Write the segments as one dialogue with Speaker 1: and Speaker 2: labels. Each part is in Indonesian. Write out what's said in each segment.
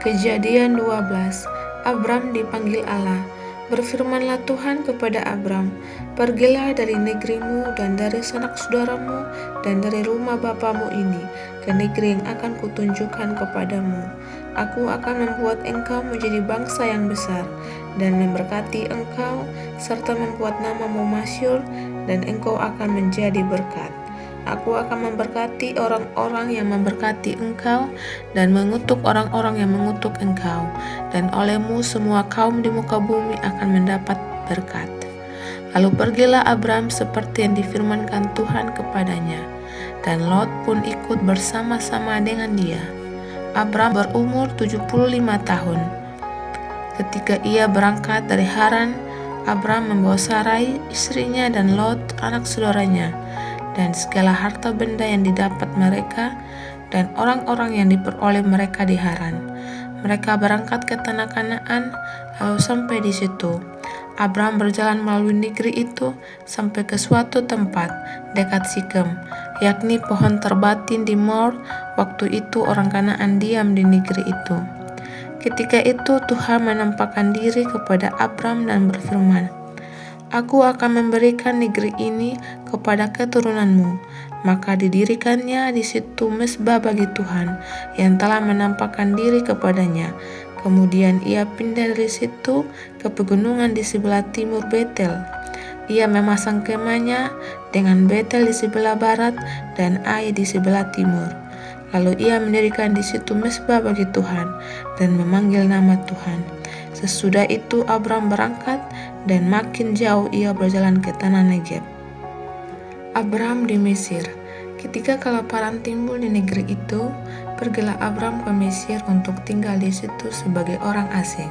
Speaker 1: Kejadian 12. Abram dipanggil Allah. Berfirmanlah Tuhan kepada Abram, "Pergilah dari negerimu dan dari sanak saudaramu dan dari rumah bapamu ini ke negeri yang akan kutunjukkan kepadamu. Aku akan membuat engkau menjadi bangsa yang besar dan memberkati engkau serta membuat namamu masyhur dan engkau akan menjadi berkat. Aku akan memberkati orang-orang yang memberkati engkau dan mengutuk orang-orang yang mengutuk engkau, dan olehmu semua kaum di muka bumi akan mendapat berkat." Lalu pergilah Abram seperti yang difirmankan Tuhan kepadanya, dan Lot pun ikut bersama-sama dengan dia. Abram berumur 75 tahun. Ketika ia berangkat dari Haran, Abram membawa Sarai istrinya dan Lot anak saudaranya, dan segala harta benda yang didapat mereka dan orang-orang yang diperoleh mereka di Haran. Mereka berangkat ke tanah Kanaan, lalu sampai di situ. Abram berjalan melalui negeri itu sampai ke suatu tempat dekat Sikem, yakni pohon terbatin di More. Waktu itu orang Kanaan diam di negeri itu. Ketika itu Tuhan menampakkan diri kepada Abram dan berfirman, "Aku akan memberikan negeri ini kepada keturunanmu." Maka didirikannya di situ mezbah bagi Tuhan yang telah menampakkan diri kepadanya. Kemudian ia pindah dari situ ke pegunungan di sebelah timur Betel. Ia memasang kemahnya dengan Betel di sebelah barat dan Ai di sebelah timur. Lalu ia mendirikan di situ mezbah bagi Tuhan dan memanggil nama Tuhan. Sesudah itu Abram berangkat dan makin jauh ia berjalan ke tanah Negeb. Abram di Mesir. Ketika kelaparan timbul di negeri itu, pergilah Abram ke Mesir untuk tinggal di situ sebagai orang asing,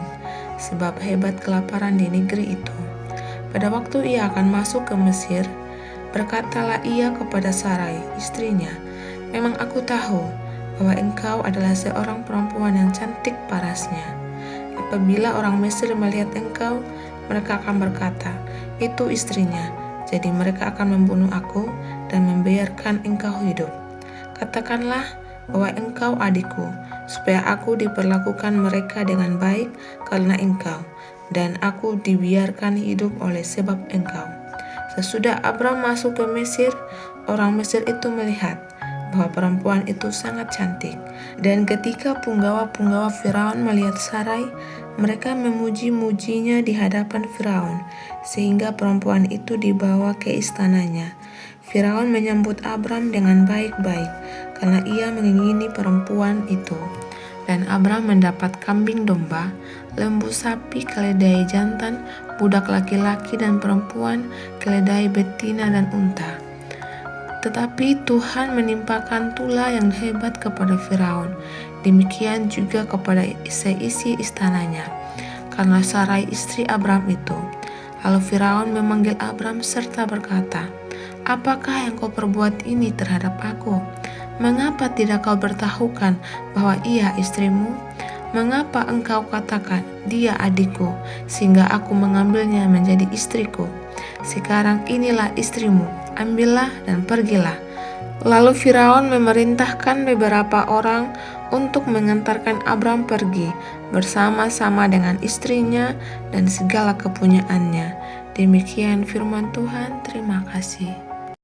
Speaker 1: sebab hebat kelaparan di negeri itu. Pada waktu ia akan masuk ke Mesir, berkatalah ia kepada Sarai, istrinya, "Memang aku tahu bahwa engkau adalah seorang perempuan yang cantik parasnya. Apabila orang Mesir melihat engkau, mereka akan berkata, 'Itu istrinya,' jadi mereka akan membunuh aku dan membiarkan engkau hidup. Katakanlah bahwa engkau adikku, supaya aku diperlakukan mereka dengan baik karena engkau, dan aku dibiarkan hidup oleh sebab engkau." Sesudah Abram masuk ke Mesir, orang Mesir itu melihat bahwa perempuan itu sangat cantik. Dan ketika punggawa-punggawa Firaun melihat Sarai, mereka memuji-mujinya di hadapan Firaun, sehingga perempuan itu dibawa ke istananya. Firaun menyambut Abram dengan baik-baik, karena ia mengingini perempuan itu. Dan Abram mendapat kambing domba, lembu sapi, keledai jantan, budak laki-laki dan perempuan, keledai betina dan unta. Tetapi Tuhan menimpakan tula yang hebat kepada Firaun, demikian juga kepada seisi istananya, karena Sarai istri Abram itu. Lalu Firaun memanggil Abram serta berkata, "Apakah yang kau perbuat ini terhadap aku? Mengapa tidak kau bertahukan bahwa ia istrimu? Mengapa engkau katakan, 'Dia adikku,' sehingga aku mengambilnya menjadi istriku? Sekarang inilah istrimu, ambillah dan pergilah." Lalu Firaun memerintahkan beberapa orang untuk mengantarkan Abram pergi bersama-sama dengan istrinya dan segala kepunyaannya. Demikian firman Tuhan. Terima kasih.